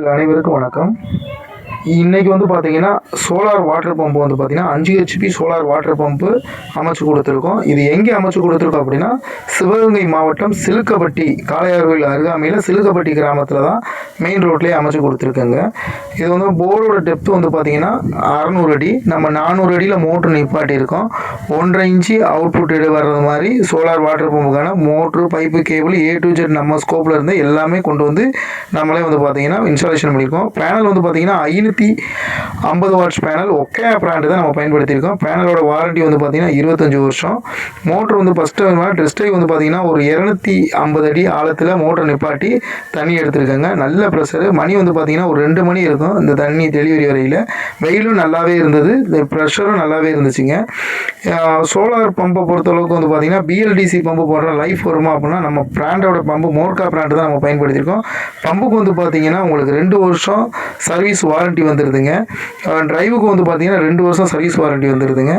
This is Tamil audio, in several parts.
நண்பர்கள் அனைவருக்கும் வணக்கம். இன்னைக்கு பார்த்தீங்கன்னா, சோலார் வாட்டர் பம்ப் பார்த்தீங்கன்னா 5 ஹெச்பி சோலார் வாட்டர் பம்பு அமைச்சு கொடுத்துருக்கோம். இது எங்கே அமைச்சு கொடுத்துருக்கோம் அப்படின்னா, சிவகங்கை மாவட்டம் சிலுக்கப்பட்டி காளையார்கோவில் அருகாமையில் சிலுக்கப்பட்டி கிராமத்தில் தான் மெயின் ரோட்லேயே அமைச்சு கொடுத்துருக்கேங்க. இது போரோட டெப்த் பார்த்தீங்கன்னா 600 அடி. நம்ம 400 அடியில் மோட்ரு நிப்பாட்டியிருக்கோம். 1.5 இன்ச்சு அவுட்புட் வர்றது மாதிரி சோலார் வாட்டர் பம்புக்கான motor, pipe, cable A to Z நம்ம ஸ்கோப்பில் இருந்து எல்லாமே கொண்டு வந்து நம்மளே பார்த்தீங்கன்னா இன்ஸ்டாலேஷன் பண்ணியிருக்கோம். பேனல் பார்த்தீங்கன்னா 550 வாட்ஸ் பேனல் ஒக்கையா பிராண்டு தான் நம்ம பயன்படுத்தியிருக்கோம். பேனலோட வாரண்டி பார்த்தீங்கன்னா 25 வருஷம். மோட்ரு ஃபஸ்ட்டு டெஸ்ட் ட்ரைவ் பார்த்தீங்கன்னா ஒரு 250 அடி ஆழத்தில் மோட்டர் நிப்பாட்டி தண்ணி எடுத்துருக்கேங்க. நல்ல ப்ரெஷரு. மணி பார்த்தீங்கன்னா ஒரு 2 மணி இருக்கும் இந்த தண்ணி டெலிவரி வரையில். வெயிலும் நல்லாவே இருந்தது, இந்த ப்ரெஷரும் நல்லாவே இருந்துச்சுங்க. சோலார் பம்பை பொறுத்தளவுக்கு பார்த்தீங்கன்னா BLDC பம்பு போடுற லைஃப் வருமா அப்படின்னா நம்ம பிராண்டோட பம்பு மோர்கா பிராண்டு தான் நம்ம பயன்படுத்தியிருக்கோம். பம்புக்கு பார்த்தீங்கன்னா உங்களுக்கு 2 வருஷம் சர்வீஸ் வாரண்டி வந்துடுதுங்க. டிரைவுக்கு பார்த்தீங்கன்னா 2 வருஷம் சர்வீஸ் வாரண்டி வந்துடுதுங்க.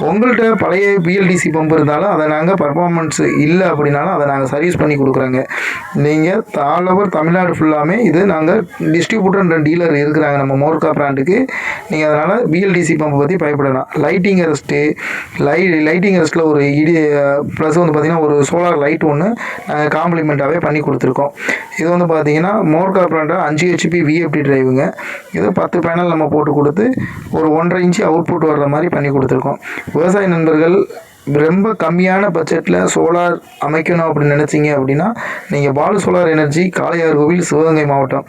உங்கள்கிட்ட பழைய BLDC பம்பு இருந்தாலும் அதை நாங்கள் பர்ஃபார்மன்ஸ் இல்லை அப்படின்னாலும் அதை நாங்கள் சர்வீஸ் பண்ணி கொடுக்குறோங்க. நீங்கள் ஆல் ஓவர் தமிழ்நாடு ஃபுல்லாமே இது நாங்கள் டிஸ்ட்ரிபியூட்டர் அண்ட் டீலர் இருக்கிறாங்க நம்ம மோர்கா பிராண்டுக்கு. நீங்கள் அதனால் BLDC பம்பை பற்றி பயப்படலாம். லைட்டிங் அரெஸ்ட்டு லைட்டிங் அரெஸ்ட்டில் ஒரு ப்ளஸ் பார்த்தீங்கன்னா ஒரு சோலார் லைட் ஒன்று நாங்கள் காம்ப்ளிமெண்ட்டாகவே பண்ணி கொடுத்துருக்கோம். இது பார்த்தீங்கன்னா மோர்கா பிராண்டாக 5 ஹெச்பி VFD டிரைவுங்க. இது 10 பேனல் நம்ம போட்டு கொடுத்து ஒரு 1.5 இன்ச்சு அவுட்புட் வர்ற மாதிரி பண்ணி கொடுத்துருக்கோம். விவசாய நண்பர்கள் ரொம்ப கம்மியான பட்ஜெட்டில் சோலார் அமைக்கணும் அப்படின்னு நினச்சிங்க அப்படின்னா நீங்கள் பாலு சோலார் எனர்ஜி காளையார்கோவில் சிவகங்கை மாவட்டம்.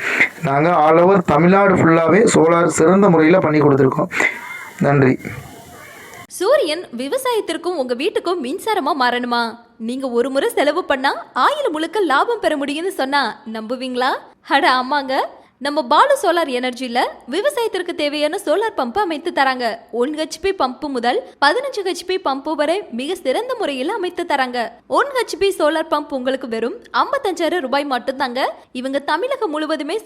நாங்கள் ஆல் ஓவர் தமிழ்நாடு ஃபுல்லாகவே சோலார் சிறந்த முறையில் பண்ணி கொடுத்துருக்கோம். நன்றி. சூரியன் விவசாயத்திற்கும் உங்க வீட்டுக்கும் மின்சாரமா மாறணுமா? நீங்க ஒரு முறை செலவு பண்ணா ஆயுள் முழுக்க லாபம் பெற முடியும்னு சொன்னா நம்புவீங்களா? அட ஆமாங்க, நம்ம பாலு சோலார் எனர்ஜில விவசாயத்திற்கு தேவையான சோலார் பம்பு அமைத்து தராங்க. 1 ஹெச்பி பம்பு முதல் 15 ஹெச்பி பம்பு வரை மிக சிறந்த முறையில் அமைத்து தராங்க. 1 ஹெச்பி சோலார் பம்ப் உங்களுக்கு வெறும் 55,000 ரூபாய் மட்டும் தாங்க. இவங்க தமிழகம் முழுவதுமே